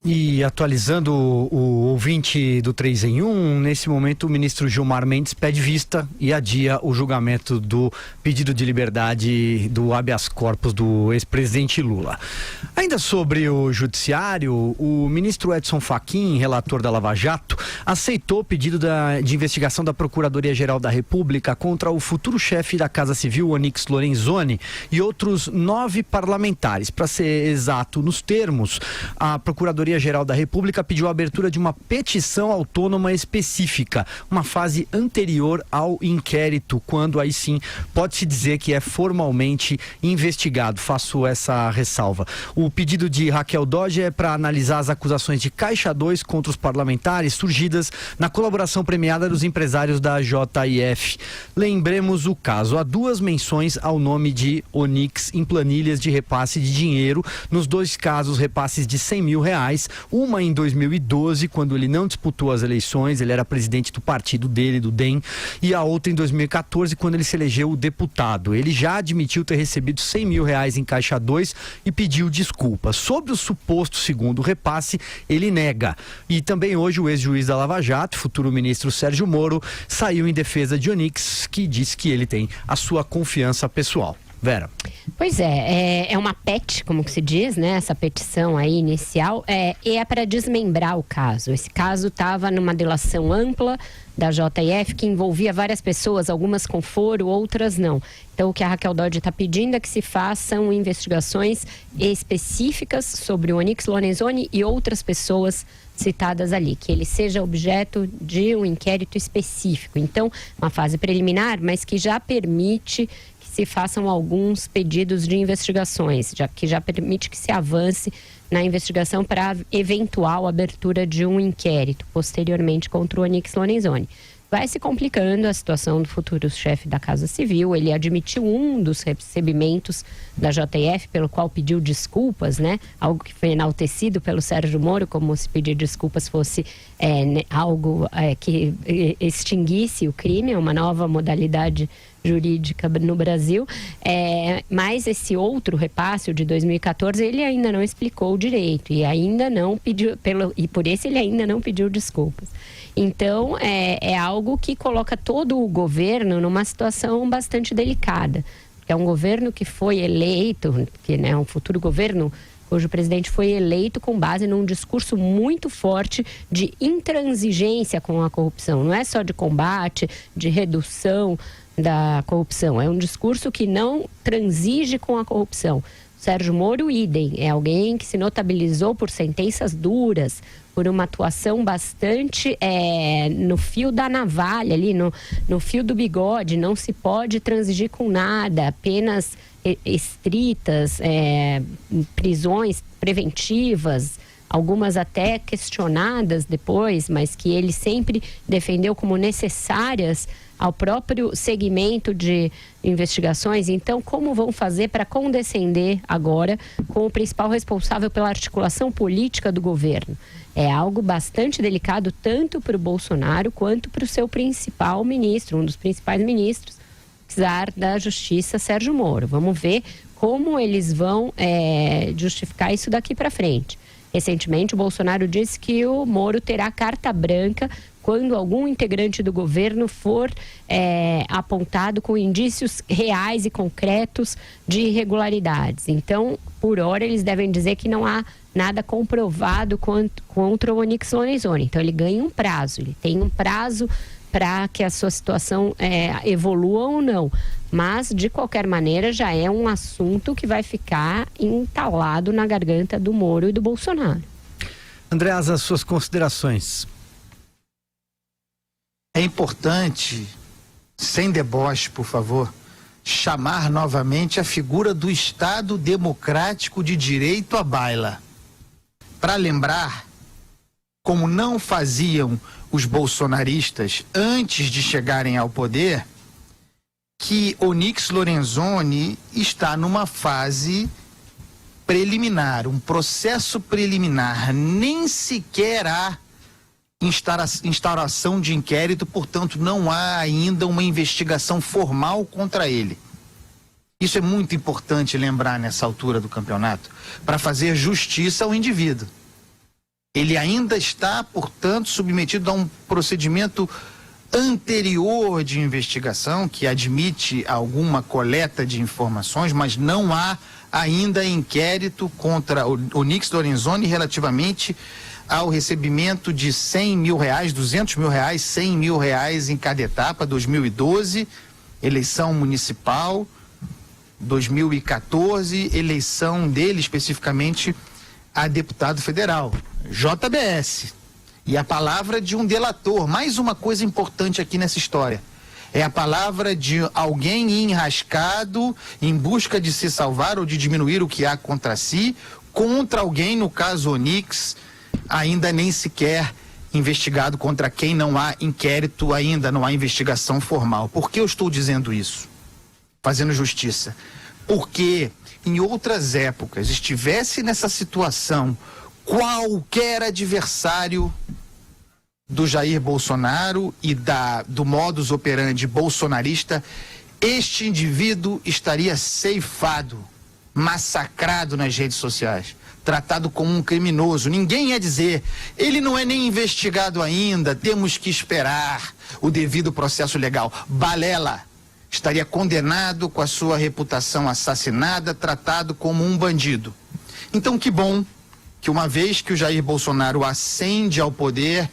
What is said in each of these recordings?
E atualizando o ouvinte do 3 em 1, nesse momento o ministro Gilmar Mendes pede vista e adia o julgamento do pedido de liberdade do habeas corpus do ex-presidente Lula. Ainda sobre o judiciário, o ministro Edson Fachin, relator da Lava Jato, aceitou o pedido de investigação da Procuradoria-Geral da República contra o futuro chefe da Casa Civil, Onyx Lorenzoni, e outros 9 parlamentares. Para ser exato nos termos, a Procuradoria-Geral da República pediu a abertura de uma petição autônoma específica, uma fase anterior ao inquérito, quando aí sim pode-se dizer que é formalmente investigado. Faço essa ressalva. O pedido de Raquel Dodge é para analisar as acusações de Caixa 2 contra os parlamentares surgidas na colaboração premiada dos empresários da JIF. Lembremos o caso. Há 2 menções ao nome de Onyx em planilhas de repasse de dinheiro. Nos 2 casos, repasses de R$100 mil. Uma em 2012, quando ele não disputou as eleições, ele era presidente do partido dele, do DEM, e a outra em 2014, quando ele se elegeu deputado. Ele já admitiu ter recebido R$100 mil em Caixa 2 e pediu desculpas. Sobre o suposto segundo repasse, ele nega. E também hoje o ex-juiz da Lava Jato, futuro ministro Sérgio Moro, saiu em defesa de Onyx, que diz que ele tem a sua confiança pessoal. Vera. Pois é uma PET, como que se diz, né? Essa petição aí inicial é para desmembrar o caso. Esse caso estava numa delação ampla da JF que envolvia várias pessoas, algumas com foro, outras não. Então o que a Raquel Dodge está pedindo é que se façam investigações específicas sobre o Onyx Lorenzoni e outras pessoas citadas ali, que ele seja objeto de um inquérito específico. Então, uma fase preliminar, mas que já permite se façam alguns pedidos de investigações, que já permite que se avance na investigação para eventual abertura de um inquérito posteriormente contra o Onyx Lorenzoni. Vai se complicando a situação do futuro chefe da Casa Civil. Ele admitiu um dos recebimentos da JF, pelo qual pediu desculpas, né? Algo que foi enaltecido pelo Sérgio Moro, como se pedir desculpas fosse algo que extinguisse o crime, uma nova modalidade jurídica no Brasil, mas esse outro repasse, o de 2014, ele ainda não explicou direito e ainda não pediu, e por isso ele ainda não pediu desculpas. Então, é algo que coloca todo o governo numa situação bastante delicada. É um governo que foi eleito, que é um futuro governo cujo presidente foi eleito com base num discurso muito forte de intransigência com a corrupção. Não é só de combate, de redução da corrupção. É um discurso que não transige com a corrupção. Sérgio Moro, idem, é alguém que se notabilizou por sentenças duras, por uma atuação bastante no fio da navalha, ali no fio do bigode. Não se pode transigir com nada, apenas estritas, prisões preventivas, algumas até questionadas depois, mas que ele sempre defendeu como necessárias ao próprio segmento de investigações. Então, como vão fazer para condescender agora com o principal responsável pela articulação política do governo? É algo bastante delicado tanto para o Bolsonaro quanto para o seu principal ministro, um dos principais ministros, czar da Justiça, Sérgio Moro. Vamos ver como eles vão justificar isso daqui para frente. Recentemente, o Bolsonaro disse que o Moro terá carta branca quando algum integrante do governo for apontado com indícios reais e concretos de irregularidades. Então, por hora, eles devem dizer que não há nada comprovado contra o Onyx Lorenzoni. Então, ele ganha um prazo, ele tem um prazo para que a sua situação evolua ou não. Mas, de qualquer maneira, já é um assunto que vai ficar entalado na garganta do Moro e do Bolsonaro. Andreasa, as suas considerações. É importante, sem deboche, por favor, chamar novamente a figura do Estado Democrático de Direito à baila. Para lembrar, como não faziam os bolsonaristas antes de chegarem ao poder, que Onyx Lorenzoni está numa fase preliminar, um processo preliminar. Nem sequer há instauração de inquérito, portanto não há ainda uma investigação formal contra ele. Isso é muito importante lembrar nessa altura do campeonato, para fazer justiça ao indivíduo. Ele ainda está, portanto, submetido a um procedimento anterior de investigação que admite alguma coleta de informações, mas não há ainda inquérito contra o Onyx Lorenzoni relativamente ao recebimento de R$100 mil, R$200 mil, R$100 mil em cada etapa, 2012, eleição municipal, 2014, eleição dele especificamente a deputado federal, JBS. E a palavra de um delator, mais uma coisa importante aqui nessa história, é a palavra de alguém enrascado em busca de se salvar ou de diminuir o que há contra si, contra alguém, no caso Onyx, ainda nem sequer investigado, contra quem não há inquérito ainda, não há investigação formal. Por que eu estou dizendo isso? Fazendo justiça. Porque em outras épocas estivesse nessa situação qualquer adversário do Jair Bolsonaro e do modus operandi bolsonarista, este indivíduo estaria ceifado, massacrado nas redes sociais, tratado como um criminoso. Ninguém ia dizer, ele não é nem investigado ainda, temos que esperar o devido processo legal. Balela, estaria condenado com a sua reputação assassinada, tratado como um bandido. Então que bom que uma vez que o Jair Bolsonaro ascende ao poder,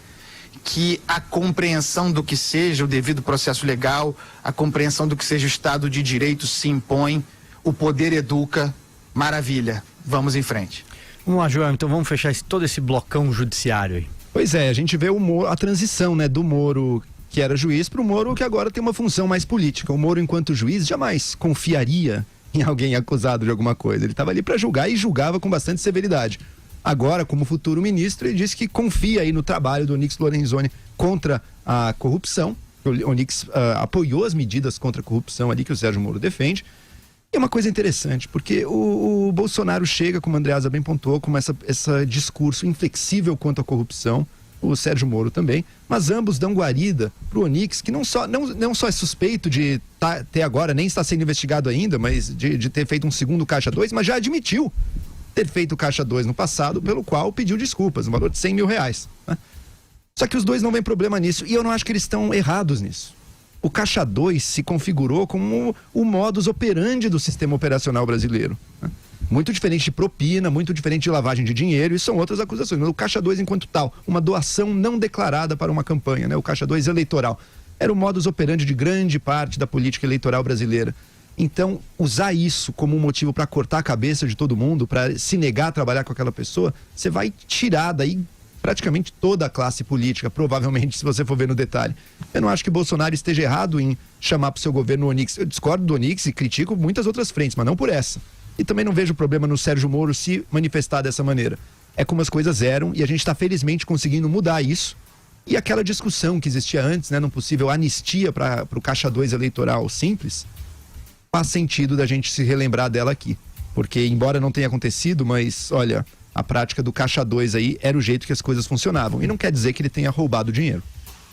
que a compreensão do que seja o devido processo legal, a compreensão do que seja o Estado de Direito se impõe, o poder educa, maravilha, vamos em frente. Vamos lá, Joel, então vamos fechar todo esse blocão judiciário aí. Pois é, a gente vê a transição, né, do Moro, que era juiz, para o Moro que agora tem uma função mais política. O Moro, enquanto juiz, jamais confiaria em alguém acusado de alguma coisa. Ele estava ali para julgar e julgava com bastante severidade. Agora, como futuro ministro, ele disse que confia aí no trabalho do Onyx Lorenzoni contra a corrupção. O Onyx apoiou as medidas contra a corrupção ali que o Sérgio Moro defende. E é uma coisa interessante, porque o Bolsonaro chega, como a Andreasa bem pontuou, com esse discurso inflexível quanto à corrupção, o Sérgio Moro também, mas ambos dão guarida pro Onyx, que não só é suspeito de ter agora, nem está sendo investigado ainda, mas de ter feito um segundo Caixa 2, mas já admitiu ter feito Caixa 2 no passado, pelo qual pediu desculpas, no valor de R$100 mil, né? Só que os dois não vêem problema nisso, e eu não acho que eles estão errados nisso. O Caixa 2 se configurou como o modus operandi do sistema operacional brasileiro, né? Muito diferente de propina, muito diferente de lavagem de dinheiro, e são outras acusações. Mas o Caixa 2 enquanto tal, uma doação não declarada para uma campanha, né? O Caixa 2 eleitoral. Era o modus operandi de grande parte da política eleitoral brasileira. Então, usar isso como um motivo para cortar a cabeça de todo mundo, para se negar a trabalhar com aquela pessoa, você vai tirar daí praticamente toda a classe política, provavelmente, se você for ver no detalhe. Eu não acho que Bolsonaro esteja errado em chamar para o seu governo o Onyx. Eu discordo do Onyx e critico muitas outras frentes, mas não por essa. E também não vejo problema no Sérgio Moro se manifestar dessa maneira. É como as coisas eram e a gente está felizmente conseguindo mudar isso. E aquela discussão que existia antes, né, num possível anistia para o Caixa 2 eleitoral simples, faz sentido da gente se relembrar dela aqui. Porque, embora não tenha acontecido, mas, olha, a prática do Caixa 2 aí era o jeito que as coisas funcionavam. E não quer dizer que ele tenha roubado dinheiro.